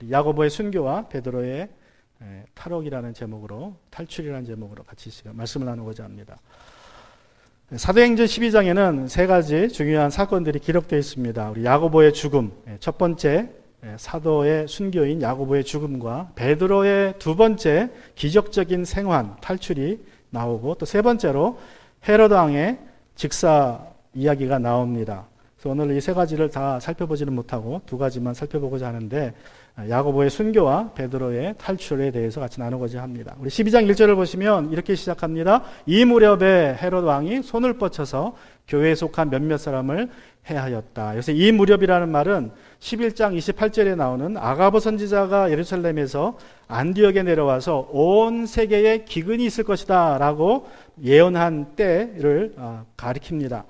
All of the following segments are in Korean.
야고보의 순교와 베드로의 탈옥이라는 제목으로, 탈출이라는 제목으로 같이 말씀을 나누고자 합니다. 사도행전 12장에는 세 가지 중요한 사건들이 기록되어 있습니다. 우리 야고보의 죽음, 첫 번째 사도의 순교인 야고보의 죽음과 베드로의 두 번째 기적적인 생還, 탈출이 나오고, 또 세 번째로 헤롯 왕의 직사 이야기가 나옵니다. 그래서 오늘 이 세 가지를 다 살펴보지는 못하고 두 가지만 살펴보고자 하는데, 야고보의 순교와 베드로의 탈출에 대해서 같이 나누고자 합니다. 우리 12장 1절을 보시면 이렇게 시작합니다. 이 무렵에 헤롯 왕이 손을 뻗쳐서 교회에 속한 몇몇 사람을 해하였다. 그래서 이 무렵이라는 말은 11장 28절에 나오는 아가보 선지자가 예루살렘에서 안디옥에 내려와서 온 세계에 기근이 있을 것이다 라고 예언한 때를 가리킵니다.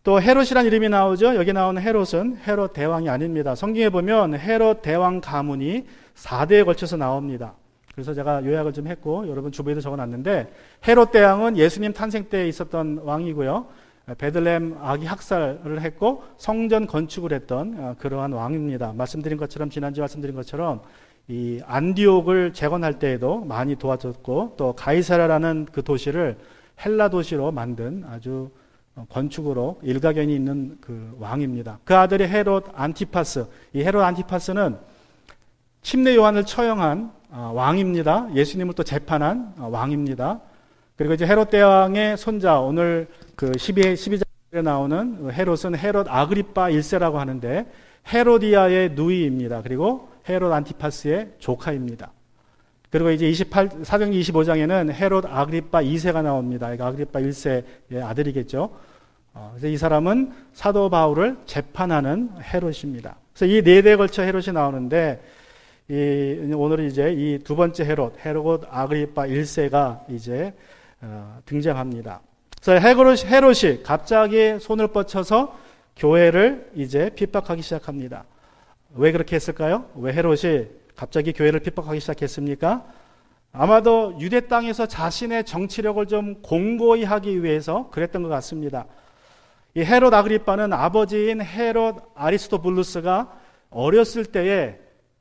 또 헤롯이라는 이름이 나오죠. 여기 나오는 헤롯은 헤롯 대왕이 아닙니다. 성경에 보면 헤롯 대왕 가문이 4대에 걸쳐서 나옵니다. 그래서 제가 요약을 좀 했고 여러분 주부에도 적어놨는데, 헤롯 대왕은 예수님 탄생 때 있었던 왕이고요. 베들레헴 아기 학살을 했고 성전 건축을 했던 그러한 왕입니다. 말씀드린 것처럼, 지난주에 말씀드린 것처럼 이 안디옥을 재건할 때에도 많이 도와줬고, 또 가이사라라는 그 도시를 헬라 도시로 만든 아주 건축으로 일가견이 있는 그 왕입니다. 그 아들이 헤롯 안티파스. 이 헤롯 안티파스는 침례 요한을 처형한 왕입니다. 예수님을 또 재판한 왕입니다. 그리고 이제 헤롯 대왕의 손자, 오늘 그 12장에 나오는 헤롯은 헤롯 아그리파 1세라고 하는데 헤로디아의 누이입니다. 그리고 헤롯 안티파스의 조카입니다. 그리고 이제 사도행전 25장에는 헤롯 아그리파 2세가 나옵니다. 아그리파 1세의 아들이겠죠. 그래서 이 사람은 사도 바울을 재판하는 헤롯입니다. 그래서 이 네 대에 걸쳐 헤롯이 나오는데, 오늘은 이제 이 두 번째 헤롯 아그리파 1세가 이제 등장합니다. 그래서 헤롯이 갑자기 손을 뻗쳐서 교회를 이제 핍박하기 시작합니다. 왜 그렇게 했을까요? 왜 헤롯이 갑자기 교회를 핍박하기 시작했습니까? 아마도 유대 땅에서 자신의 정치력을 좀 공고히 하기 위해서 그랬던 것 같습니다. 이 헤롯 아그리파는 아버지인 헤롯 아리스토블루스가 어렸을 때에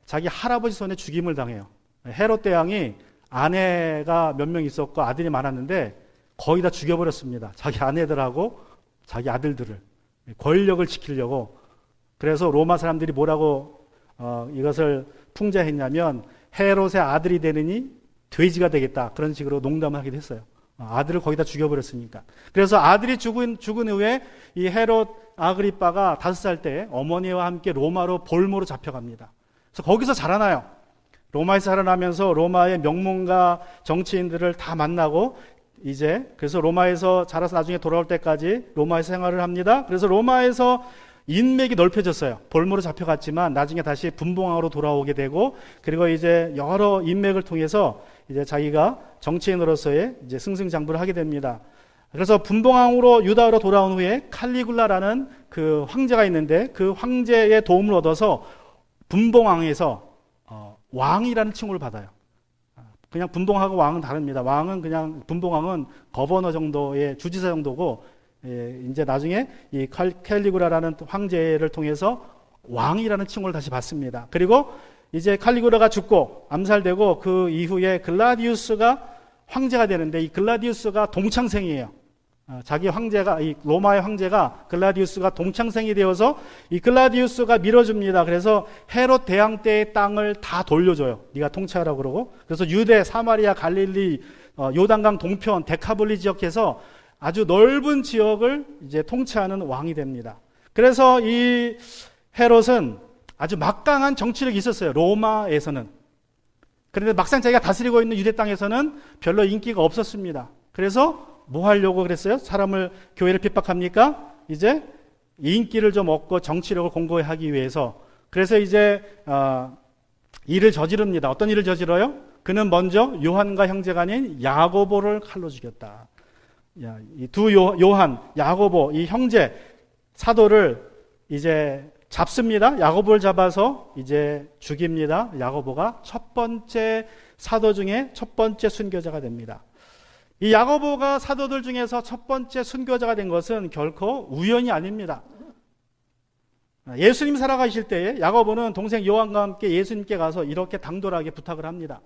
자기 할아버지 손에 죽임을 당해요. 헤롯 대왕이 아내가 몇 명 있었고 아들이 많았는데 거의 다 죽여버렸습니다. 자기 아내들하고 자기 아들들을, 권력을 지키려고. 그래서 로마 사람들이 뭐라고 이것을 풍자했냐면, 헤롯의 아들이 되느니 돼지가 되겠다, 그런 식으로 농담을 하기도 했어요. 아들을 거기다 죽여버렸으니까. 그래서 아들이 죽은 후에 이 헤롯 아그리파가 5살 때 어머니와 함께 로마로 볼모로 잡혀갑니다. 그래서 거기서 자라나요. 로마에서 자라나면서 로마의 명문가 정치인들을 다 만나고, 이제 그래서 로마에서 자라서 나중에 돌아올 때까지 로마에서 생활을 합니다. 그래서 로마에서 인맥이 넓혀졌어요. 볼모로 잡혀갔지만 나중에 다시 분봉왕으로 돌아오게 되고, 그리고 이제 여러 인맥을 통해서 이제 자기가 정치인으로서의 이제 승승장구를 하게 됩니다. 그래서 분봉왕으로 유다로 돌아온 후에 칼리굴라라는 그 황제가 있는데, 그 황제의 도움을 얻어서 분봉왕에서 왕이라는 稱호를 받아요. 그냥 분봉하고 왕은 다릅니다. 왕은 그냥, 분봉왕은 거버너 정도의 주지사 정도고, 이제 나중에 이 칼리구라라는 황제를 통해서 왕이라는 칭호를 다시 받습니다. 그리고 이제 칼리구라가 죽고 암살되고 그 이후에 글라디우스가 황제가 되는데, 이 글라디우스가 동창생이에요. 자기 황제가, 이 로마의 황제가 글라디우스가 동창생이 되어서 이 글라디우스가 밀어줍니다. 그래서 헤롯 대왕 때의 땅을 다 돌려줘요. 네가 통치하라고 그러고. 그래서 유대, 사마리아, 갈릴리, 요단강 동편, 데카볼리 지역에서 아주 넓은 지역을 이제 통치하는 왕이 됩니다. 그래서 이 헤롯은 아주 막강한 정치력이 있었어요. 로마에서는. 그런데 막상 자기가 다스리고 있는 유대 땅에서는 별로 인기가 없었습니다. 그래서 뭐 하려고 그랬어요? 사람을, 교회를 핍박합니까? 이제 인기를 좀 얻고 정치력을 공고히 하기 위해서. 그래서 이제 일을 저지릅니다. 어떤 일을 저질러요? 그는 먼저 요한과 형제가 아닌 야고보를 칼로 죽였다. 이 두 요한, 야고보, 이 형제 사도를 이제 잡습니다. 야고보를 잡아서 이제 죽입니다. 야고보가 첫 번째 사도 중에 첫 번째 순교자가 됩니다. 이 야고보가 사도들 중에서 첫 번째 순교자가 된 것은 결코 우연이 아닙니다. 예수님 살아가실 때에 야고보는 동생 요한과 함께 예수님께 가서 이렇게 당돌하게 부탁을 합니다.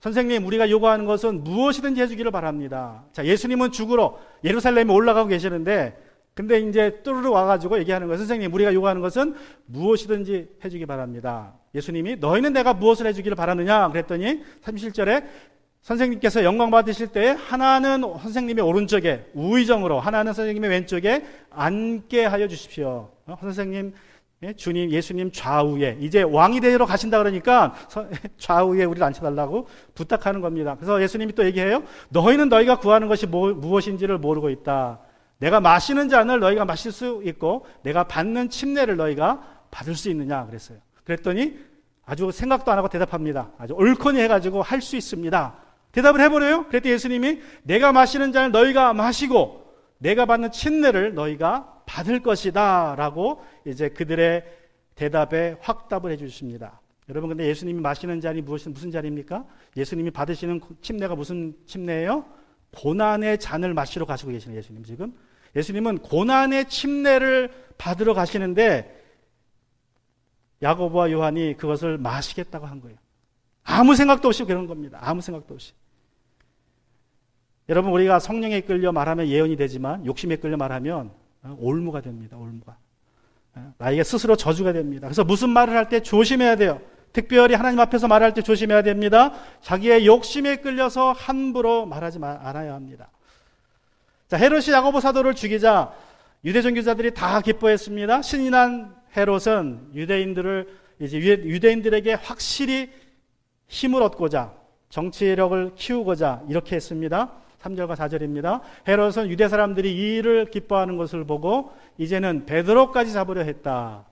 선생님, 우리가 요구하는 것은 무엇이든지 해주기를 바랍니다. 자, 예수님은 죽으러 예루살렘에 올라가고 계시는데, 근데 이제 뚜루루 와가지고 얘기하는 거예요. 선생님, 우리가 요구하는 것은 무엇이든지 해주기 바랍니다. 예수님이 너희는 내가 무엇을 해주기를 바라느냐 그랬더니 37절에 선생님께서 영광 받으실 때 하나는 선생님의 오른쪽에 우의정으로, 하나는 선생님의 왼쪽에 앉게 하여 주십시오. 선생님, 주님, 예수님 좌우에, 이제 왕이 되러 가신다 그러니까 좌우에 우리를 앉혀달라고 부탁하는 겁니다. 그래서 예수님이 또 얘기해요. 너희는 너희가 구하는 것이 무엇인지를 모르고 있다. 내가 마시는 잔을 너희가 마실 수 있고 내가 받는 침례를 너희가 받을 수 있느냐 그랬어요. 그랬더니 아주 생각도 안 하고 대답합니다. 아주 옳거니 해가지고 할 수 있습니다. 대답을 해버려요. 그랬더니 예수님이 내가 마시는 잔을 너희가 마시고 내가 받는 침례를 너희가 받을 것이다 라고 이제 그들의 대답에 확답을 해주십니다. 여러분, 근데 예수님이 마시는 잔이 무슨 잔입니까? 예수님이 받으시는 침례가 무슨 침례예요? 고난의 잔을 마시러 가시고 계시는 예수님. 지금 예수님은 고난의 침례를 받으러 가시는데 야고보와 요한이 그것을 마시겠다고 한 거예요. 아무 생각도 없이 그런 겁니다. 아무 생각도 없이. 여러분, 우리가 성령에 이끌려 말하면 예언이 되지만 욕심에 이끌려 말하면 올무가 됩니다. 올무가. 나에게 스스로 저주가 됩니다. 그래서 무슨 말을 할 때 조심해야 돼요. 특별히 하나님 앞에서 말할 때 조심해야 됩니다. 자기의 욕심에 끌려서 함부로 말하지 않아야 합니다. 자, 헤롯이 야고보 사도를 죽이자 유대 종교자들이 다 기뻐했습니다. 신이 난 헤롯은 유대인들에게 확실히 힘을 얻고자, 정치력을 키우고자 이렇게 했습니다. 3절과 4절입니다. 헤롯은 유대 사람들이 이 일을 기뻐하는 것을 보고 이제는 베드로까지 잡으려 했다.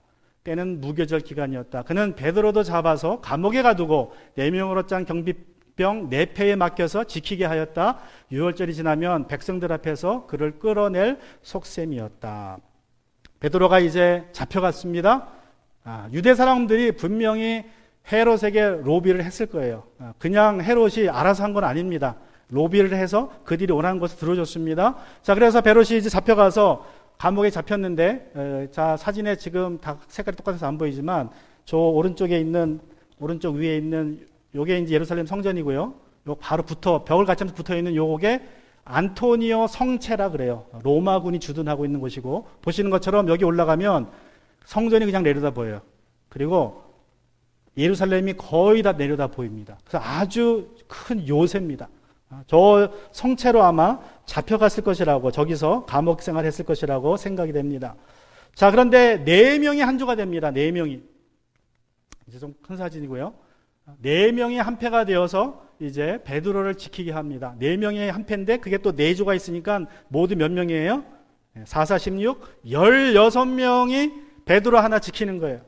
때는 무교절 기간이었다. 그는 베드로도 잡아서 감옥에 가두고 4명으로 짠 경비병 4패에 맡겨서 지키게 하였다. 유월절이 지나면 백성들 앞에서 그를 끌어낼 속셈이었다. 베드로가 이제 잡혀갔습니다. 유대 사람들이 분명히 헤롯에게 로비를 했을 거예요. 그냥 헤롯이 알아서 한 건 아닙니다. 로비를 해서 그들이 원하는 것을 들어줬습니다. 자, 그래서 베롯이 이제 잡혀가서 감옥에 잡혔는데, 자, 사진에 지금 다 색깔이 똑같아서 안 보이지만, 저 오른쪽 위에 있는 요게 이제 예루살렘 성전이고요. 요 바로 벽을 같이 하면서 붙어 있는 요게 안토니오 성체라 그래요. 로마군이 주둔하고 있는 곳이고, 보시는 것처럼 여기 올라가면 성전이 그냥 내려다 보여요. 그리고 예루살렘이 거의 다 내려다 보입니다. 그래서 아주 큰 요새입니다. 저 성체로 아마 잡혀갔을 것이라고, 저기서 감옥 생활했을 것이라고 생각이 됩니다. 자, 그런데 4명이 한 조가 됩니다. 4명이. 이제 좀 큰 사진이고요. 4명이 한 패가 되어서 이제 베드로를 지키게 합니다. 4명이 한 패인데 그게 또 4조가 있으니까 모두 몇 명이에요? 4, 4, 16, 16명이 베드로 하나 지키는 거예요.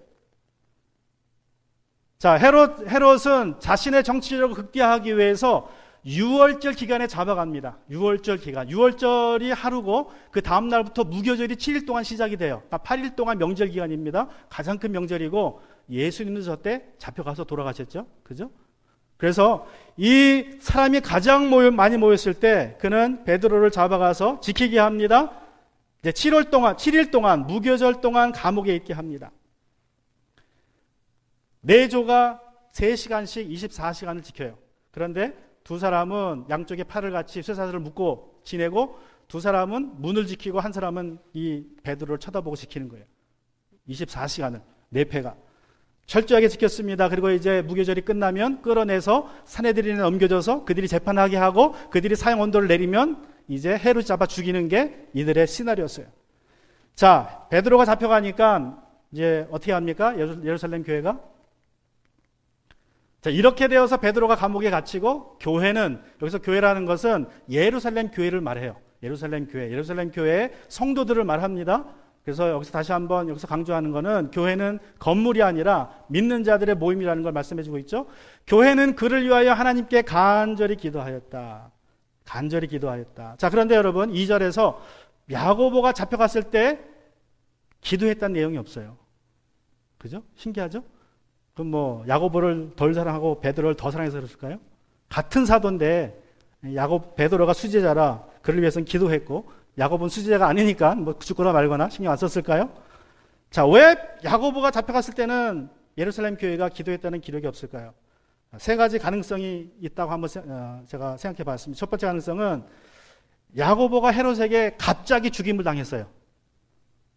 자, 헤롯은 자신의 정치력을 극대화하기 위해서 6월절 기간에 잡아갑니다. 6월절 기간. 6월절이 하루고 그 다음 날부터 무교절이 7일 동안 시작이 돼요. 8일 동안 명절 기간입니다. 가장 큰 명절이고 예수님도 저 때 잡혀가서 돌아가셨죠. 그죠? 그래서 이 사람이 가장 많이 모였을 때 그는 베드로를 잡아가서 지키게 합니다. 이제 7일 동안 무교절 동안 감옥에 있게 합니다. 4조가 3시간씩 24시간을 지켜요. 그런데 두 사람은 양쪽에 팔을 같이 쇠사슬을 묶고 지내고 두 사람은 문을 지키고 한 사람은 이 베드로를 쳐다보고 지키는 거예요. 24시간을 4패가 철저하게 지켰습니다. 그리고 이제 무교절이 끝나면 끌어내서 사내들인에 넘겨줘서 그들이 재판하게 하고 그들이 사형 언도를 내리면 이제 헤롯 잡아 죽이는 게 이들의 시나리오였어요. 자, 베드로가 잡혀가니까 이제 어떻게 합니까? 예루살렘 교회가? 자, 이렇게 되어서 베드로가 감옥에 갇히고 교회는, 여기서 교회라는 것은 예루살렘 교회를 말해요. 예루살렘 교회의 성도들을 말합니다. 그래서 여기서 다시 한번 여기서 강조하는 것은 교회는 건물이 아니라 믿는 자들의 모임이라는 걸 말씀해주고 있죠. 교회는 그를 위하여 하나님께 간절히 기도하였다. 간절히 기도하였다. 자, 그런데 여러분 2절에서 야고보가 잡혀갔을 때 기도했다는 내용이 없어요. 그죠? 신기하죠? 그럼 야고보를 덜 사랑하고 베드로를 더 사랑해서 그랬을까요? 같은 사도인데 베드로가 수제자라 그를 위해서는 기도했고 야고보는 수제자가 아니니까 죽거나 말거나 신경 안 썼을까요? 자, 왜 야고보가 잡혀갔을 때는 예루살렘 교회가 기도했다는 기록이 없을까요? 세 가지 가능성이 있다고 한번 제가 생각해 봤습니다. 첫 번째 가능성은 야고보가 헤롯에게 갑자기 죽임을 당했어요.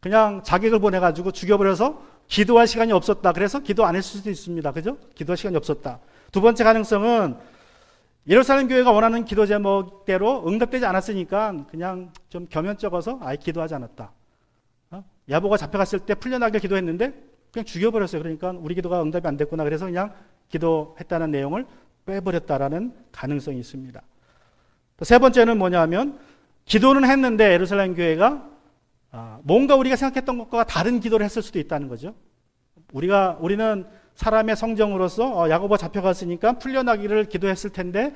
그냥 자객을 보내가지고 죽여버려서 기도할 시간이 없었다. 그래서 기도 안 했을 수도 있습니다. 그죠? 기도할 시간이 없었다. 두 번째 가능성은 예루살렘 교회가 원하는 기도 제목대로 응답되지 않았으니까 그냥 좀 겸연쩍어서 아예 기도하지 않았다. 야고보가 잡혀갔을 때 풀려나길 기도했는데 그냥 죽여버렸어요. 그러니까 우리 기도가 응답이 안 됐구나. 그래서 그냥 기도했다는 내용을 빼버렸다라는 가능성이 있습니다. 또 세 번째는 뭐냐면 기도는 했는데 예루살렘 교회가 뭔가 우리가 생각했던 것과 다른 기도를 했을 수도 있다는 거죠. 우리는 사람의 성정으로서 야고보가 잡혀갔으니까 풀려나기를 기도했을 텐데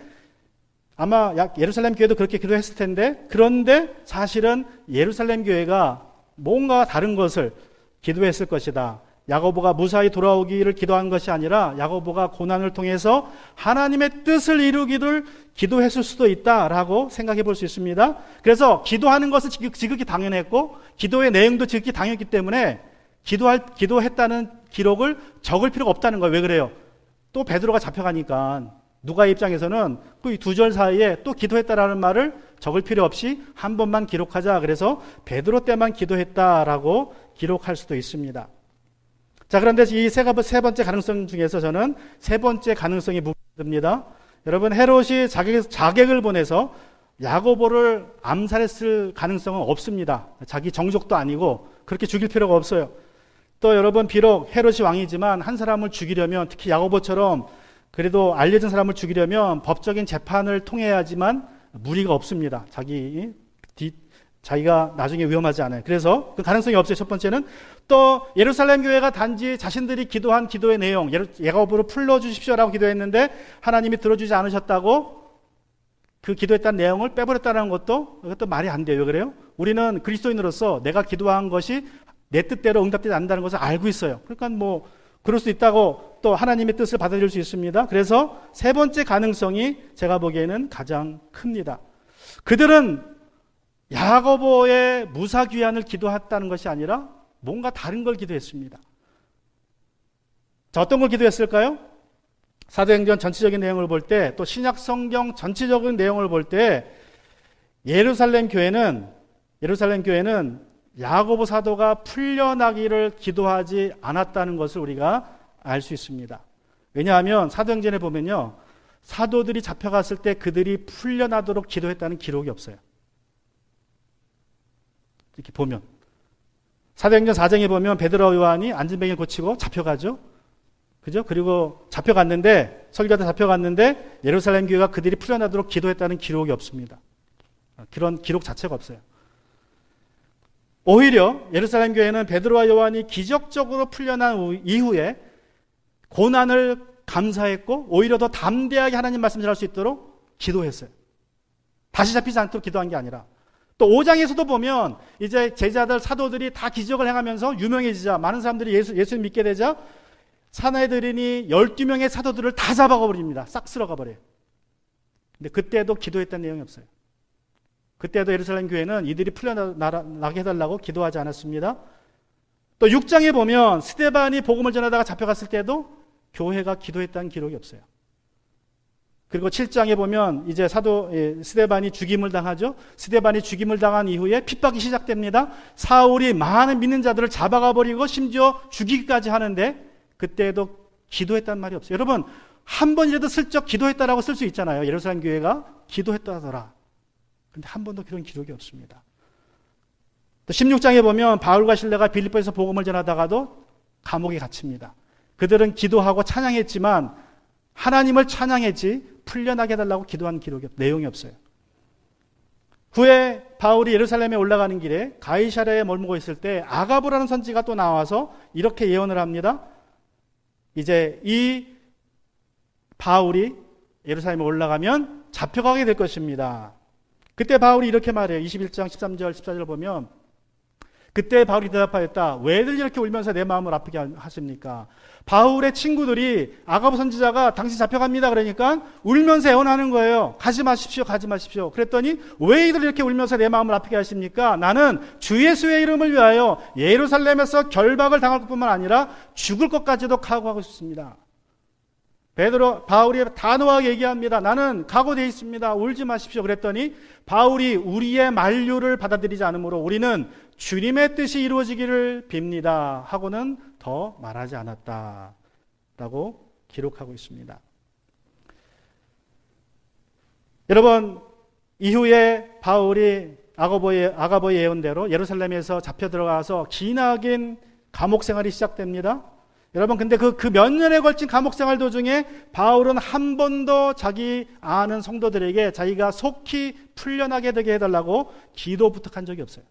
아마 예루살렘 교회도 그렇게 기도했을 텐데 그런데 사실은 예루살렘 교회가 뭔가 다른 것을 기도했을 것이다. 야고보가 무사히 돌아오기를 기도한 것이 아니라 야고보가 고난을 통해서 하나님의 뜻을 이루기를 기도했을 수도 있다라고 생각해 볼 수 있습니다. 그래서 기도하는 것은 지극히 당연했고 기도의 내용도 지극히 당연했기 때문에 기도했다는 기록을 적을 필요가 없다는 거예요. 왜 그래요? 또 베드로가 잡혀가니까 누가의 입장에서는 그 두 절 사이에 또 기도했다라는 말을 적을 필요 없이 한 번만 기록하자. 그래서 베드로 때만 기도했다라고 기록할 수도 있습니다. 자, 그런데 이 세 번째 가능성 중에서 저는 세 번째 가능성이 묻습니다. 여러분, 헤롯이 자객을 보내서 야고보를 암살했을 가능성은 없습니다. 자기 정족도 아니고 그렇게 죽일 필요가 없어요. 또 여러분, 비록 헤롯이 왕이지만 한 사람을 죽이려면, 특히 야고보처럼 그래도 알려진 사람을 죽이려면 법적인 재판을 통해야지만 무리가 없습니다. 자기가 나중에 위험하지 않아요. 그래서 그 가능성이 없어요. 첫 번째는 또 예루살렘 교회가 단지 자신들이 기도한 기도의 내용, 야고보를 풀어주십시오라고 기도했는데 하나님이 들어주지 않으셨다고 그 기도했다는 내용을 빼버렸다는 것도 이것도 말이 안 돼요. 왜 그래요? 우리는 그리스도인으로서 내가 기도한 것이 내 뜻대로 응답되지 않는다는 것을 알고 있어요. 그러니까 뭐 그럴 수 있다고 또 하나님의 뜻을 받아들일 수 있습니다. 그래서 세 번째 가능성이 제가 보기에는 가장 큽니다. 그들은 야고보의 무사귀환을 기도했다는 것이 아니라 뭔가 다른 걸 기도했습니다. 자, 어떤 걸 기도했을까요? 사도행전 전체적인 내용을 볼 때, 또 신약 성경 전체적인 내용을 볼 때 예루살렘 교회는 야고보 사도가 풀려나기를 기도하지 않았다는 것을 우리가 알 수 있습니다. 왜냐하면 사도행전에 보면요, 사도들이 잡혀갔을 때 그들이 풀려나도록 기도했다는 기록이 없어요. 이렇게 보면 사도행전 4장에 보면 베드로와 요한이 안진뱅이를 고치고 잡혀가죠. 그죠? 그리고 설교자들 잡혀갔는데 예루살렘 교회가 그들이 풀려나도록 기도했다는 기록이 없습니다. 그런 기록 자체가 없어요. 오히려 예루살렘 교회는 베드로와 요한이 기적적으로 풀려난 이후에 고난을 감사했고 오히려 더 담대하게 하나님 말씀 전할 수 있도록 기도했어요. 다시 잡히지 않도록 기도한 게 아니라. 또 5장에서도 보면 이제 제자들 사도들이 다 기적을 행하면서 유명해지자 많은 사람들이 예수를 믿게 되자 사내들이니 12명의 사도들을 다 잡아가 버립니다. 싹 쓸어가 버려요. 근데 그때도 기도했다는 내용이 없어요. 그때도 예루살렘 교회는 이들이 풀려나게 해달라고 기도하지 않았습니다. 또 6장에 보면 스데반이 복음을 전하다가 잡혀갔을 때도 교회가 기도했다는 기록이 없어요. 그리고 7장에 보면 이제 스데반이 죽임을 당하죠. 스데반이 죽임을 당한 이후에 핍박이 시작됩니다. 사울이 많은 믿는 자들을 잡아가 버리고 심지어 죽이기까지 하는데 그때도 기도했다는 말이 없어요. 여러분, 한 번이라도 슬쩍 기도했다라고 쓸 수 있잖아요. 예루살렘 교회가 기도했다더라. 근데 한 번도 그런 기록이 없습니다. 또 16장에 보면 바울과 실라가 빌립보에서 복음을 전하다가도 감옥에 갇힙니다. 그들은 기도하고 찬양했지만 하나님을 찬양했지 풀려나게 해달라고 기도한 내용이 없어요. 후에 바울이 예루살렘에 올라가는 길에 가이사랴에 머물고 있을 때 아가보라는 선지가 또 나와서 이렇게 예언을 합니다. 이제 이 바울이 예루살렘에 올라가면 잡혀가게 될 것입니다. 그때 바울이 이렇게 말해요. 21장 13절 14절 보면 그때 바울이 대답하였다. 왜들 이렇게 울면서 내 마음을 아프게 하십니까? 바울의 친구들이 아가보 선지자가 당신 잡혀갑니다 그러니까 울면서 애원하는 거예요. 가지 마십시오, 가지 마십시오. 그랬더니 왜 이들 이렇게 울면서 내 마음을 아프게 하십니까? 나는 주 예수의 이름을 위하여 예루살렘에서 결박을 당할 것뿐만 아니라 죽을 것까지도 각오하고 있습니다. 바울이 단호하게 얘기합니다. 나는 각오되어 있습니다. 울지 마십시오. 그랬더니 바울이 우리의 만류를 받아들이지 않으므로 우리는 주님의 뜻이 이루어지기를 빕니다 하고는 더 말하지 않았다라고 기록하고 있습니다. 여러분, 이후에 바울이 아가보의 예언대로 예루살렘에서 잡혀 들어가서 기나긴 감옥 생활이 시작됩니다. 여러분, 근데 그 몇 년에 걸친 감옥 생활 도중에 바울은 한 번도 자기 아는 성도들에게 자기가 속히 풀려나게 되게 해달라고 기도 부탁한 적이 없어요.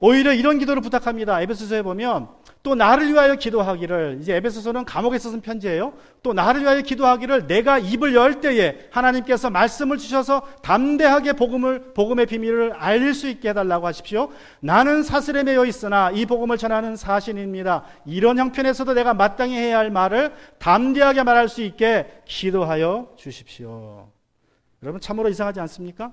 오히려 이런 기도를 부탁합니다. 에베소서에 보면 또 나를 위하여 기도하기를, 이제 에베소서는 감옥에서 쓴 편지예요. 또 나를 위하여 기도하기를 내가 입을 열 때에 하나님께서 말씀을 주셔서 담대하게 복음의 비밀을 알릴 수 있게 해달라고 하십시오. 나는 사슬에 매여 있으나 이 복음을 전하는 사신입니다. 이런 형편에서도 내가 마땅히 해야 할 말을 담대하게 말할 수 있게 기도하여 주십시오. 여러분, 참으로 이상하지 않습니까?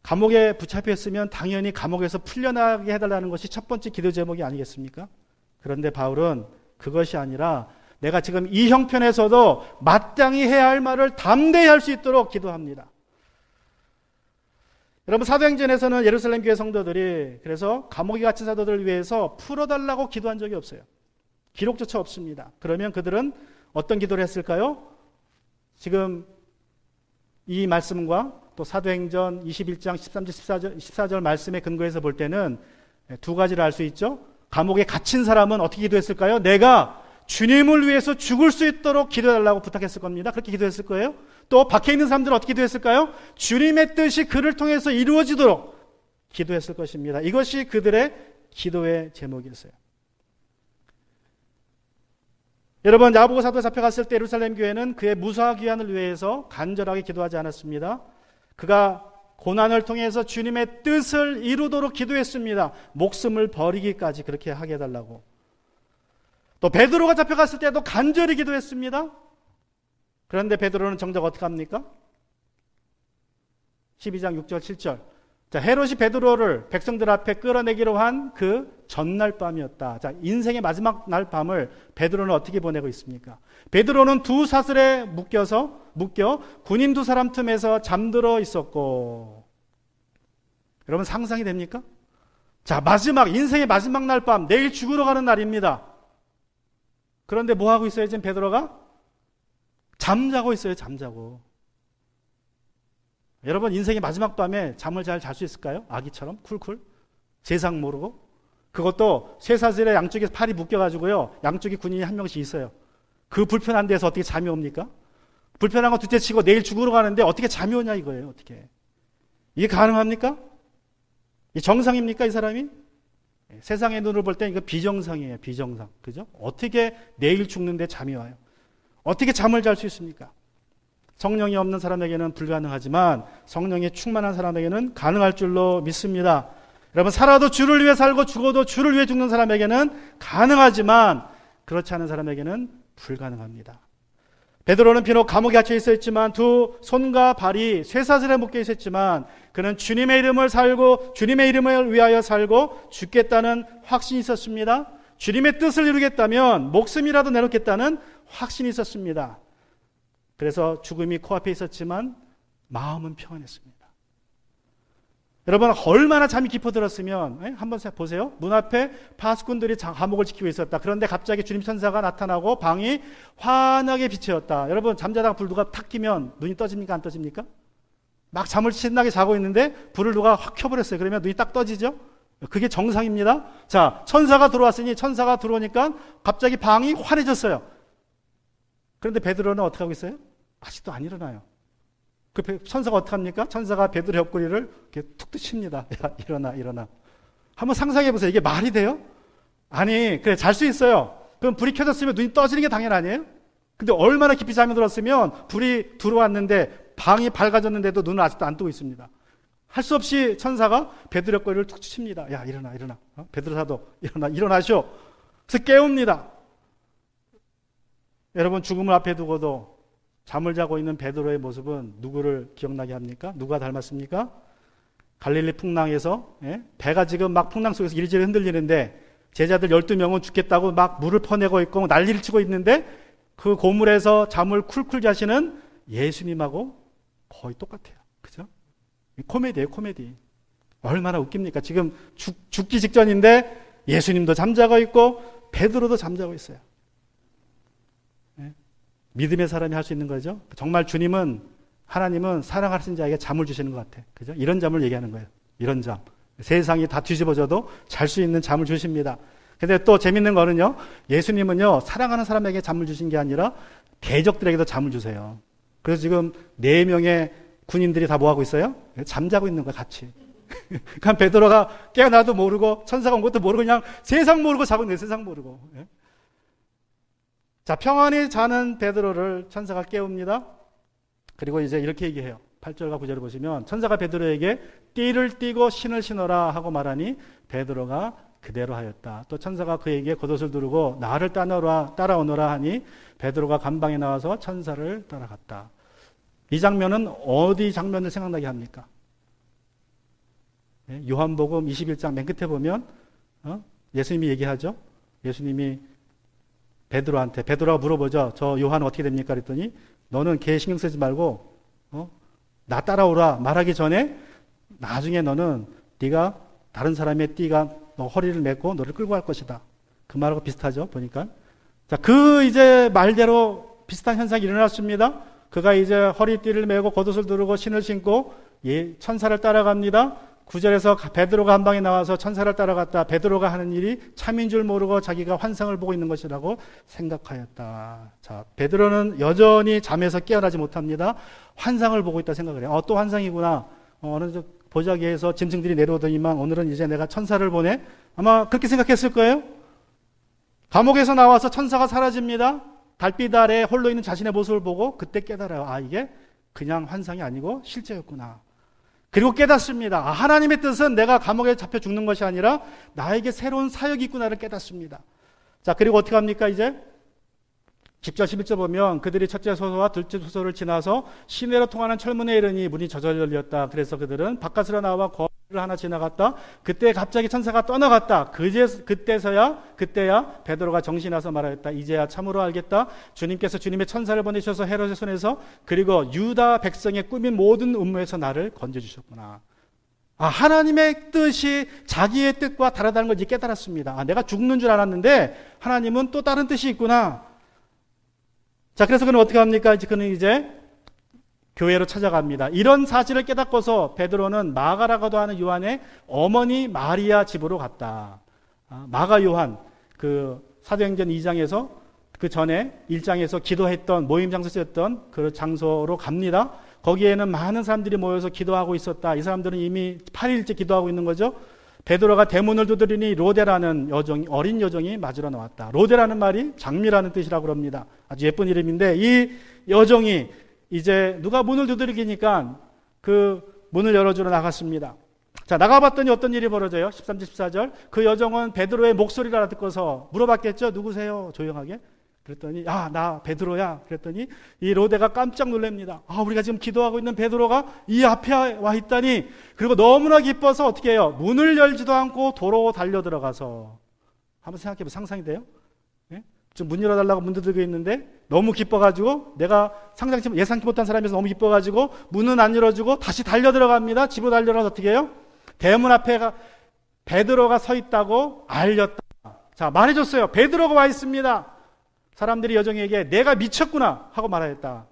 감옥에 붙잡혀 있으면 당연히 감옥에서 풀려나게 해달라는 것이 첫 번째 기도 제목이 아니겠습니까? 그런데 바울은 그것이 아니라 내가 지금 이 형편에서도 마땅히 해야 할 말을 담대히 할 수 있도록 기도합니다. 여러분, 사도행전에서는 예루살렘 교회 성도들이 그래서 감옥에 갇힌 사도들을 위해서 풀어달라고 기도한 적이 없어요. 기록조차 없습니다. 그러면 그들은 어떤 기도를 했을까요? 지금 이 말씀과 또 사도행전 21장 13절 14절 말씀에 근거해서 볼 때는 두 가지를 알 수 있죠. 감옥에 갇힌 사람은 어떻게 기도했을까요? 내가 주님을 위해서 죽을 수 있도록 기도해달라고 부탁했을 겁니다. 그렇게 기도했을 거예요. 또 밖에 있는 사람들은 어떻게 기도했을까요? 주님의 뜻이 그를 통해서 이루어지도록 기도했을 것입니다. 이것이 그들의 기도의 제목이었어요. 여러분, 야고보 사도 잡혀갔을 때 예루살렘 교회는 그의 무사 귀환을 위해서 간절하게 기도하지 않았습니다. 그가 고난을 통해서 주님의 뜻을 이루도록 기도했습니다. 목숨을 버리기까지 그렇게 하게 해달라고. 또 베드로가 잡혀갔을 때도 간절히 기도했습니다. 그런데 베드로는 정작 어떻게 합니까? 12장 6절 7절. 자, 헤롯이 베드로를 백성들 앞에 끌어내기로 한 그 전날 밤이었다. 자, 인생의 마지막 날 밤을 베드로는 어떻게 보내고 있습니까? 베드로는 두 사슬에 묶여 군인 두 사람 틈에서 잠들어 있었고. 여러분, 상상이 됩니까? 자, 인생의 마지막 날 밤, 내일 죽으러 가는 날입니다. 그런데 뭐 하고 있어요? 지금 베드로가 잠자고 있어요. 잠자고. 여러분, 인생의 마지막 밤에 잠을 잘 잘 수 있을까요? 아기처럼 쿨쿨 세상 모르고. 그것도 쇠사슬에 양쪽에 팔이 묶여가지고요, 양쪽에 군인이 한 명씩 있어요. 그 불편한 데서 어떻게 잠이 옵니까? 불편한 거 둘째치고 내일 죽으러 가는데 어떻게 잠이 오냐 이거예요. 어떻게 이게 가능합니까? 이 정상입니까, 이 사람이? 세상의 눈으로 볼 때 이거 비정상이에요. 비정상. 그죠? 어떻게 내일 죽는데 잠이 와요? 어떻게 잠을 잘 수 있습니까? 성령이 없는 사람에게는 불가능하지만 성령이 충만한 사람에게는 가능할 줄로 믿습니다. 여러분, 살아도 주를 위해 살고 죽어도 주를 위해 죽는 사람에게는 가능하지만 그렇지 않은 사람에게는 불가능합니다. 베드로는 비록 감옥에 갇혀 있었지만 두 손과 발이 쇠사슬에 묶여 있었지만 그는 주님의 이름을 살고 주님의 이름을 위하여 살고 죽겠다는 확신이 있었습니다. 주님의 뜻을 이루겠다면 목숨이라도 내놓겠다는 확신이 있었습니다. 그래서 죽음이 코앞에 있었지만 마음은 평안했습니다. 여러분, 얼마나 잠이 깊어들었으면 한번 보세요. 문 앞에 파수꾼들이 감옥을 지키고 있었다. 그런데 갑자기 주님 천사가 나타나고 방이 환하게 빛이었다. 여러분, 잠자다가 불 누가 탁 켜면 눈이 떠집니까, 안 떠집니까? 막 잠을 신나게 자고 있는데 불을 누가 확 켜버렸어요. 그러면 눈이 딱 떠지죠? 그게 정상입니다. 자, 천사가 들어왔으니 천사가 들어오니까 갑자기 방이 환해졌어요. 그런데 베드로는 어떻게 하고 있어요? 아직도 안 일어나요. 그 천사가 어떻게 합니까? 천사가 베드로 옆구리를 이렇게 툭 칩니다. 야, 일어나. 한번 상상해 보세요. 이게 말이 돼요? 아니, 그래, 잘 수 있어요. 그럼 불이 켜졌으면 눈이 떠지는 게 당연 아니에요? 근데 얼마나 깊이 잠이 들었으면 불이 들어왔는데 방이 밝아졌는데도 눈을 아직도 안 뜨고 있습니다. 할 수 없이 천사가 베드로 꼬리를 툭 칩니다. 야, 일어나. 베드로 사도 일어나시오. 그래서 깨웁니다. 여러분, 죽음을 앞에 두고도 잠을 자고 있는 베드로의 모습은 누구를 기억나게 합니까? 누가 닮았습니까? 갈릴리 풍랑에서 배가 지금 막 풍랑 속에서 이리저리 흔들리는데 제자들 12명은 죽겠다고 막 물을 퍼내고 있고 난리를 치고 있는데 그 고물에서 잠을 쿨쿨 자시는 예수님하고 거의 똑같아요. 그죠? 코미디예요, 코미디. 얼마나 웃깁니까? 지금 죽기 직전인데 예수님도 잠자고 있고 베드로도 잠자고 있어요. 믿음의 사람이 할 수 있는 거죠. 정말 하나님은 사랑하신 자에게 잠을 주시는 것 같아. 그죠? 이런 잠을 얘기하는 거예요. 이런 잠. 세상이 다 뒤집어져도 잘 수 있는 잠을 주십니다. 근데 또 재밌는 거는요, 예수님은요, 사랑하는 사람에게 잠을 주신 게 아니라 대적들에게도 잠을 주세요. 그래서 지금 4명의 군인들이 다 뭐 하고 있어요? 잠자고 있는 거야, 같이. 그러니까 베드로가 깨어나도 모르고 천사가 온 것도 모르고 그냥 세상 모르고 자고 있는 거예요, 세상 모르고. 자, 평안히 자는 베드로를 천사가 깨웁니다. 그리고 이제 이렇게 얘기해요. 8절과 9절을 보시면 천사가 베드로에게 띠를 띠고 신을 신어라 하고 말하니 베드로가 그대로 하였다. 또 천사가 그에게 겉옷을 두르고 나를 따라오너라 하니 베드로가 감방에 나와서 천사를 따라갔다. 이 장면은 어디 장면을 생각나게 합니까? 요한복음 21장 맨 끝에 보면 예수님이 얘기하죠. 예수님이 베드로가 물어보죠. 저 요한 어떻게 됩니까? 그랬더니 너는 걔 신경 쓰지 말고 나 따라오라 말하기 전에 나중에 너는 네가 다른 사람의 띠가 너 허리를 메고 너를 끌고 갈 것이다. 그 말하고 비슷하죠. 보니까. 자, 그 이제 말대로 비슷한 현상이 일어났습니다. 그가 이제 허리띠를 메고 겉옷을 두르고 신을 신고 천사를 따라갑니다. 9절에서 베드로가 한 방에 나와서 천사를 따라갔다. 베드로가 하는 일이 참인 줄 모르고 자기가 환상을 보고 있는 것이라고 생각하였다. 자, 베드로는 여전히 잠에서 깨어나지 못합니다. 환상을 보고 있다 생각을 해요. 또 환상이구나. 어느 보자기에서 짐승들이 내려오더니만 오늘은 이제 내가 천사를 보네. 아마 그렇게 생각했을 거예요. 감옥에서 나와서 천사가 사라집니다. 달빛 아래 홀로 있는 자신의 모습을 보고 그때 깨달아요. 아, 이게 그냥 환상이 아니고 실제였구나. 그리고 깨닫습니다. 하나님의 뜻은 내가 감옥에 잡혀 죽는 것이 아니라 나에게 새로운 사역이 있구나를 깨닫습니다. 자, 그리고 어떻게 합니까? 이제 10절 11절 보면 그들이 첫째 소서와 둘째 소서를 지나서 시내로 통하는 철문에 이르니 문이 저절로 열렸다. 그래서 그들은 바깥으로 나와 거리를 하나 지나갔다. 그때 갑자기 천사가 떠나갔다. 그때야 베드로가 정신이 나서 말하였다. 이제야 참으로 알겠다. 주님께서 주님의 천사를 보내셔서 헤롯의 손에서 그리고 유다 백성의 꾸민 모든 음모에서 나를 건져주셨구나. 하나님의 뜻이 자기의 뜻과 다르다는 걸 이제 깨달았습니다. 내가 죽는 줄 알았는데 하나님은 또 다른 뜻이 있구나. 자, 그래서 그는 어떻게 합니까? 그는 이제 교회로 찾아갑니다. 이런 사실을 깨닫고서 베드로는 마가라고도 하는 요한의 어머니 마리아 집으로 갔다. 마가 요한, 그 사도행전 2장에서 그 전에 1장에서 기도했던 모임 장소였던 그 장소로 갑니다. 거기에는 많은 사람들이 모여서 기도하고 있었다. 이 사람들은 이미 8일째 기도하고 있는 거죠. 베드로가 대문을 두드리니 로데라는 어린 여종이 맞으러 나왔다. 로데라는 말이 장미라는 뜻이라고 합니다. 아주 예쁜 이름인데 이 여종이 이제 누가 문을 두드리니까 그 문을 열어주러 나갔습니다. 자, 나가봤더니 어떤 일이 벌어져요? 13절 14절. 그 여종은 베드로의 목소리를 알아듣고서 물어봤겠죠. 누구세요? 조용하게. 그랬더니 나 베드로야. 그랬더니 이 로데가 깜짝 놀랍니다. 우리가 지금 기도하고 있는 베드로가 이 앞에 와 있다니. 그리고 너무나 기뻐서 어떻게 해요? 문을 열지도 않고 도로 달려 들어가서 한번 생각해보면 상상이 돼요? 지금 문 열어달라고 문 두들겨 있는데 너무 기뻐가지고 내가 예상치 못한 사람이어서 너무 기뻐가지고 문은 안 열어주고 다시 달려 들어갑니다. 집으로 달려가서 어떻게 해요? 대문 앞에 베드로가 서 있다고 알렸다. 자, 말해줬어요. 베드로가 와 있습니다. 사람들이 여종에게 내가 미쳤구나 하고 말하였다.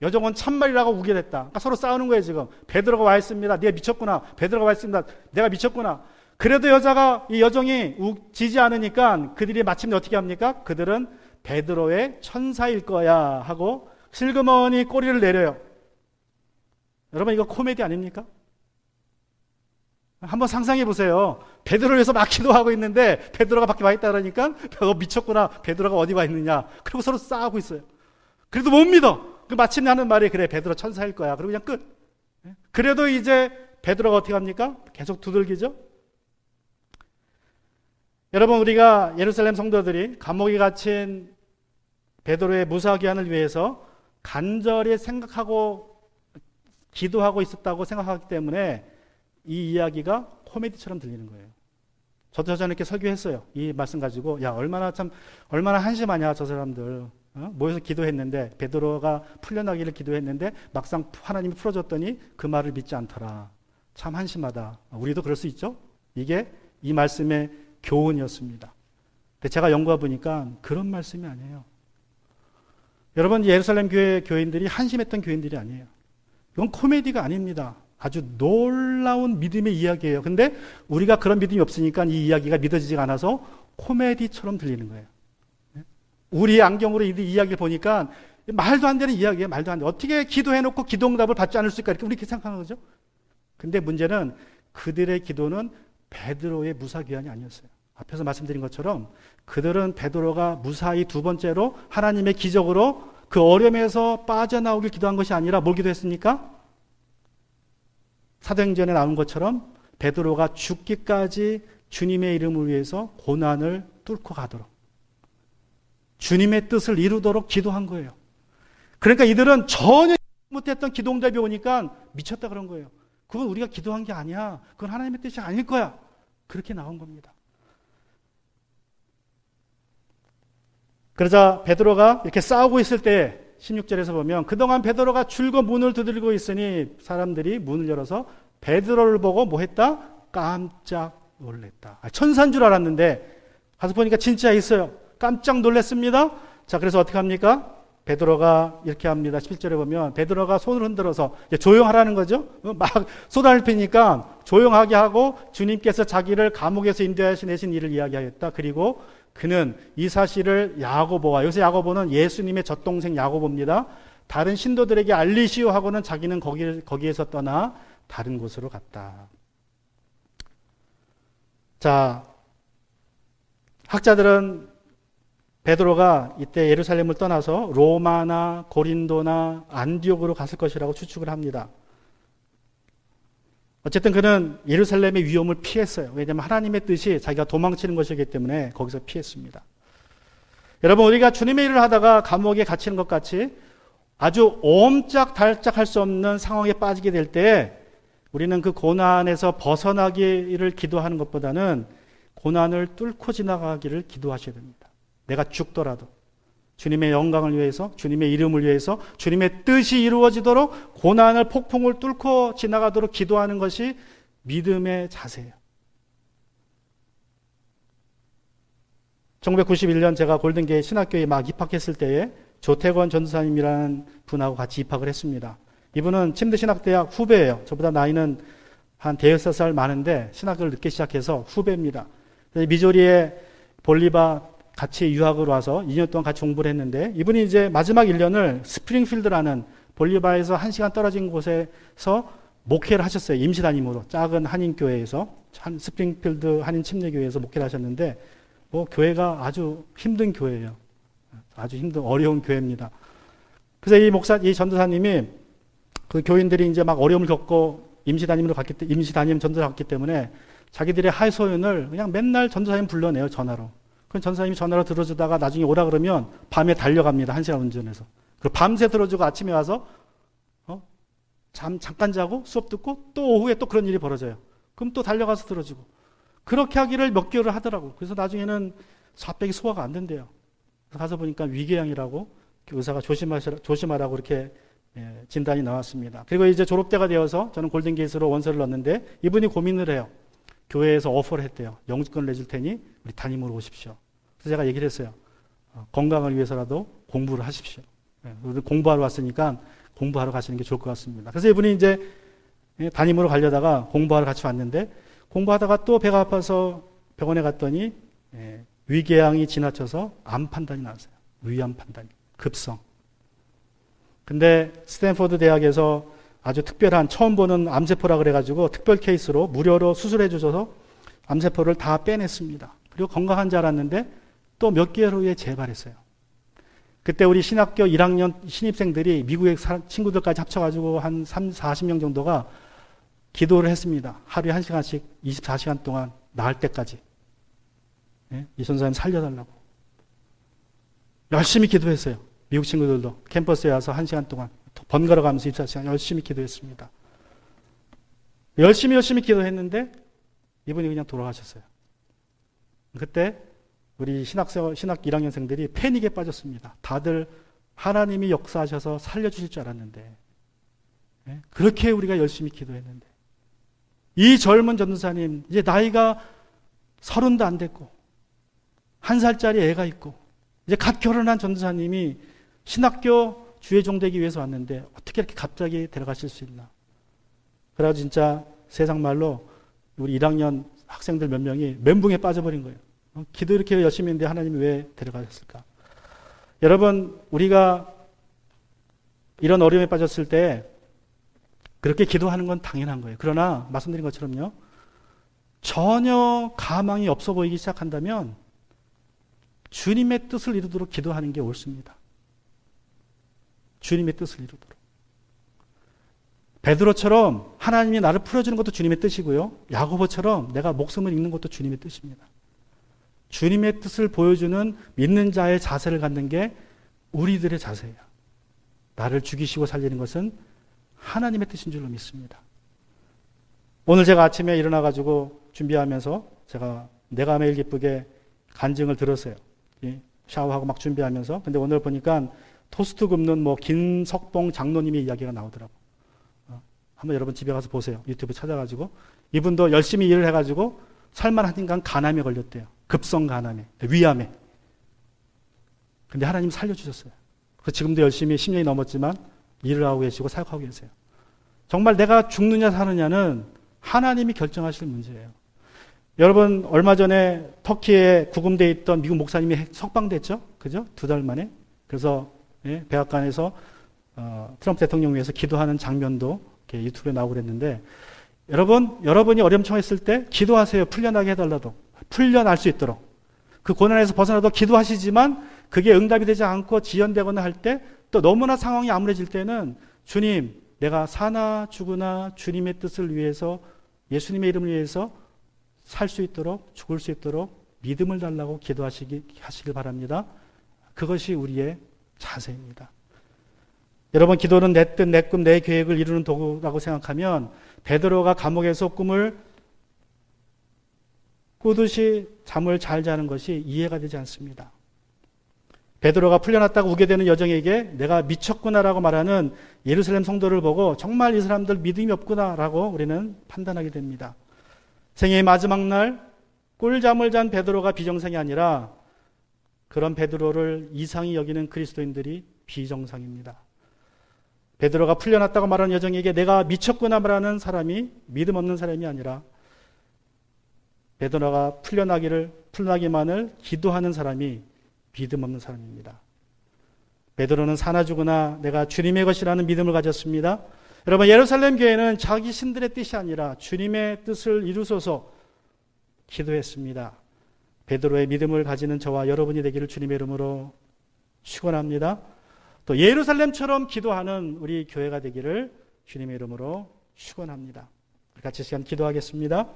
여종은 참말이라고 우겨댔다. 그러니까 서로 싸우는 거예요 지금. 베드로가 와 있습니다. 네가 미쳤구나. 베드로가 와 있습니다. 내가 미쳤구나. 그래도 이 여종이 지지 않으니까 그들이 마침내 어떻게 합니까? 그들은 베드로의 천사일 거야 하고 슬그머니 꼬리를 내려요. 여러분, 이거 코미디 아닙니까? 한번 상상해 보세요. 베드로를 위해서 막 기도하고 있는데 베드로가 밖에 와 있다 그러니까 너 미쳤구나. 베드로가 어디 와 있느냐. 그리고 서로 싸우고 있어요. 그래도 못 믿어. 마침내 하는 말이 그래 베드로 천사일 거야. 그리고 그냥 끝. 그래도 이제 베드로가 어떻게 합니까? 계속 두들기죠. 여러분, 우리가 예루살렘 성도들이 감옥에 갇힌 베드로의 무사귀환을 위해서 간절히 생각하고 기도하고 있었다고 생각하기 때문에 이 이야기가 코미디처럼 들리는 거예요. 저도 전에 이렇게 설교했어요. 이 말씀 가지고 얼마나 한심하냐 저 사람들. 모여서 기도했는데 베드로가 풀려나기를 기도했는데 막상 하나님이 풀어줬더니 그 말을 믿지 않더라. 참 한심하다. 우리도 그럴 수 있죠. 이게 이 말씀의 교훈이었습니다. 근데 제가 연구해 보니까 그런 말씀이 아니에요. 여러분, 예루살렘 교회 교인들이 한심했던 교인들이 아니에요. 이건 코미디가 아닙니다. 아주 놀라운 믿음의 이야기예요. 근데 우리가 그런 믿음이 없으니까 이 이야기가 믿어지지가 않아서 코미디처럼 들리는 거예요. 우리 안경으로 이 이야기를 보니까 말도 안 되는 이야기예요. 말도 안 돼. 어떻게 기도해놓고 기도응답을 받지 않을 수 있을까? 이렇게 우리 생각하는 거죠. 근데 문제는 그들의 기도는 베드로의 무사귀환이 아니었어요. 앞에서 말씀드린 것처럼 그들은 베드로가 무사히 두 번째로 하나님의 기적으로 그 어려움에서 빠져나오길 기도한 것이 아니라 뭘 기도했습니까? 사도행전에 나온 것처럼 베드로가 죽기까지 주님의 이름을 위해서 고난을 뚫고 가도록, 주님의 뜻을 이루도록 기도한 거예요. 그러니까 이들은 전혀 못했던 기도응답이 오니까 미쳤다 그런 거예요. 그건 우리가 기도한 게 아니야. 그건 하나님의 뜻이 아닐 거야. 그렇게 나온 겁니다. 그러자 베드로가 이렇게 싸우고 있을 때 16절에서 보면 그동안 베드로가 줄곧 문을 두드리고 있으니 사람들이 문을 열어서 베드로를 보고 뭐 했다? 깜짝 놀랬다. 천사인 줄 알았는데 가서 보니까 진짜 있어요. 깜짝 놀랐습니다. 자, 그래서 어떻게 합니까? 베드로가 이렇게 합니다. 17절에 보면 베드로가 손을 흔들어서 조용하라는 거죠. 막 쏟아낼 테니까 조용하게 하고 주님께서 자기를 감옥에서 인도하신 일을 이야기하였다. 그리고 그는 이 사실을 야고보와, 여기서 야고보는 예수님의 젖동생 야고보입니다. 다른 신도들에게 알리시오 하고는 자기는 거기에서 떠나 다른 곳으로 갔다. 자, 학자들은 베드로가 이때 예루살렘을 떠나서 로마나 고린도나 안디옥으로 갔을 것이라고 추측을 합니다. 어쨌든 그는 예루살렘의 위험을 피했어요. 왜냐하면 하나님의 뜻이 자기가 도망치는 것이기 때문에 거기서 피했습니다. 여러분, 우리가 주님의 일을 하다가 감옥에 갇히는 것 같이 아주 옴짝달짝 할 수 없는 상황에 빠지게 될 때 우리는 그 고난에서 벗어나기를 기도하는 것보다는 고난을 뚫고 지나가기를 기도하셔야 됩니다. 내가 죽더라도 주님의 영광을 위해서, 주님의 이름을 위해서, 주님의 뜻이 이루어지도록 고난을, 폭풍을 뚫고 지나가도록 기도하는 것이 믿음의 자세예요. 1991년 제가 골든게이트 신학교에 막 입학했을 때에 조태권 전도사님이라는 분하고 같이 입학을 했습니다. 이분은 침대신학대학 후배예요. 저보다 나이는 한 5살 많은데 신학을 늦게 시작해서 후배입니다. 미조리에 볼리바 같이 유학을 와서 2년 동안 같이 공부를 했는데 이분이 이제 마지막 1년을 스프링필드라는 볼리바에서 1시간 떨어진 곳에서 목회를 하셨어요. 임시담임으로 작은 한인교회에서, 스프링필드 한인 침례교회에서 목회를 하셨는데 교회가 아주 힘든 교회예요. 아주 힘든 어려운 교회입니다. 그래서 이 전도사님이 그 교인들이 이제 막 어려움을 겪고 임시담임 전도를 갔기 때문에 자기들의 하소연을 그냥 맨날 전도사님 불러내요, 전화로. 그럼 전사님이 전화로 들어주다가 나중에 오라 그러면 밤에 달려갑니다. 1시간 운전해서. 그리고 밤새 들어주고 아침에 와서 잠깐 자고 수업 듣고 또 오후에 또 그런 일이 벌어져요. 그럼 또 달려가서 들어주고. 그렇게 하기를 몇 개월을 하더라고. 그래서 나중에는 사백이 소화가 안 된대요. 그래서 가서 보니까 위궤양이라고 의사가 조심하라고 이렇게 진단이 나왔습니다. 그리고 이제 졸업때가 되어서 저는 골든게이트로 원서를 넣었는데 이분이 고민을 해요. 교회에서 오퍼를 했대요. 영주권을 내줄 테니 우리 담임으로 오십시오. 그래서 제가 얘기를 했어요. 건강을 위해서라도 공부를 하십시오. 공부하러 왔으니까 공부하러 가시는 게 좋을 것 같습니다. 그래서 이분이 이제 담임으로 가려다가 공부하러 같이 왔는데 공부하다가 또 배가 아파서 병원에 갔더니 위궤양이 지나쳐서 암 판단이 나왔어요. 위암 판단이. 급성. 근데 스탠포드 대학에서 아주 특별한 처음 보는 암세포라 그래가지고 특별 케이스로 무료로 수술해 주셔서 암세포를 다 빼냈습니다. 그리고 건강한 줄 알았는데 또 몇 개월 후에 재발했어요. 그때 우리 신학교 1학년 신입생들이 미국의 친구들까지 합쳐가지고 한 40명 정도가 기도를 했습니다. 하루에 1시간씩 24시간 동안 나을 때까지. 예? 이 전사님 살려달라고. 열심히 기도했어요. 미국 친구들도 캠퍼스에 와서 1시간 동안 번갈아 가면서 24시간 열심히 기도했습니다. 열심히 기도했는데 이분이 그냥 돌아가셨어요. 그때 우리 신학 1학년생들이 패닉에 빠졌습니다. 다들 하나님이 역사하셔서 살려주실 줄 알았는데, 예? 그렇게 우리가 열심히 기도했는데, 이 젊은 전도사님, 이제 나이가 30도 안 됐고, 1살짜리 애가 있고, 이제 갓 결혼한 전도사님이 신학교 주의종 되기 위해서 왔는데, 어떻게 이렇게 갑자기 데려가실 수 있나. 그래서 진짜 세상 말로 우리 1학년 학생들 몇 명이 멘붕에 빠져버린 거예요. 기도 이렇게 열심히 했는데 하나님이 왜 데려가셨을까? 여러분, 우리가 이런 어려움에 빠졌을 때 그렇게 기도하는 건 당연한 거예요. 그러나 말씀드린 것처럼요, 전혀 가망이 없어 보이기 시작한다면 주님의 뜻을 이루도록 기도하는 게 옳습니다. 주님의 뜻을 이루도록. 베드로처럼 하나님이 나를 풀어주는 것도 주님의 뜻이고요, 야고보처럼 내가 목숨을 잃는 것도 주님의 뜻입니다. 주님의 뜻을 보여주는 믿는 자의 자세를 갖는 게 우리들의 자세예요. 나를 죽이시고 살리는 것은 하나님의 뜻인 줄로 믿습니다. 오늘 제가 아침에 일어나가지고 준비하면서 내가 매일 기쁘게 간증을 들었어요. 샤워하고 막 준비하면서. 근데 오늘 보니까 토스트 굽는 김석봉 장로님의 이야기가 나오더라고. 한번 여러분 집에 가서 보세요. 유튜브 찾아가지고. 이분도 열심히 일을 해가지고 살만하니까 간암에 걸렸대요. 급성 간암에, 위암에. 근데 하나님 살려주셨어요. 그래서 지금도 열심히 10년이 넘었지만 일을 하고 계시고 사역하고 계세요. 정말 내가 죽느냐 사느냐는 하나님이 결정하실 문제예요. 여러분, 얼마 전에 터키에 구금되어 있던 미국 목사님이 석방됐죠? 그죠? 2달 만에. 그래서 백악관에서 트럼프 대통령 위해서 기도하는 장면도 이렇게 유튜브에 나오고 그랬는데, 여러분이 어려움청했을 때 기도하세요. 풀려나게 해달라도. 풀려날 수 있도록. 그 고난에서 벗어나도 기도하시지만 그게 응답이 되지 않고 지연되거나 할 때, 또 너무나 상황이 암울해질 때는 주님, 내가 사나 죽으나 주님의 뜻을 위해서, 예수님의 이름을 위해서 살 수 있도록, 죽을 수 있도록 믿음을 달라고 기도하시길 바랍니다. 그것이 우리의 자세입니다. 여러분, 기도는 내 뜻, 내 꿈, 내 계획을 이루는 도구라고 생각하면 베드로가 감옥에서 꿈을 꾸듯이 잠을 잘 자는 것이 이해가 되지 않습니다. 베드로가 풀려났다고 우게 되는 여정에게 내가 미쳤구나라고 말하는 예루살렘 성도를 보고 정말 이 사람들 믿음이 없구나라고 우리는 판단하게 됩니다. 생애의 마지막 날 꿀잠을 잔 베드로가 비정상이 아니라 그런 베드로를 이상히 여기는 그리스도인들이 비정상입니다. 베드로가 풀려났다고 말하는 여정에게 내가 미쳤구나 말하는 사람이 믿음 없는 사람이 아니라 베드로가 풀려나기만을 기도하는 사람이 믿음 없는 사람입니다. 베드로는 사나 죽으나 내가 주님의 것이라는 믿음을 가졌습니다. 여러분, 예루살렘 교회는 자기 신들의 뜻이 아니라 주님의 뜻을 이루소서 기도했습니다. 베드로의 믿음을 가지는 저와 여러분이 되기를 주님의 이름으로 축원합니다. 또 예루살렘처럼 기도하는 우리 교회가 되기를 주님의 이름으로 축원합니다. 같이 시간 기도하겠습니다.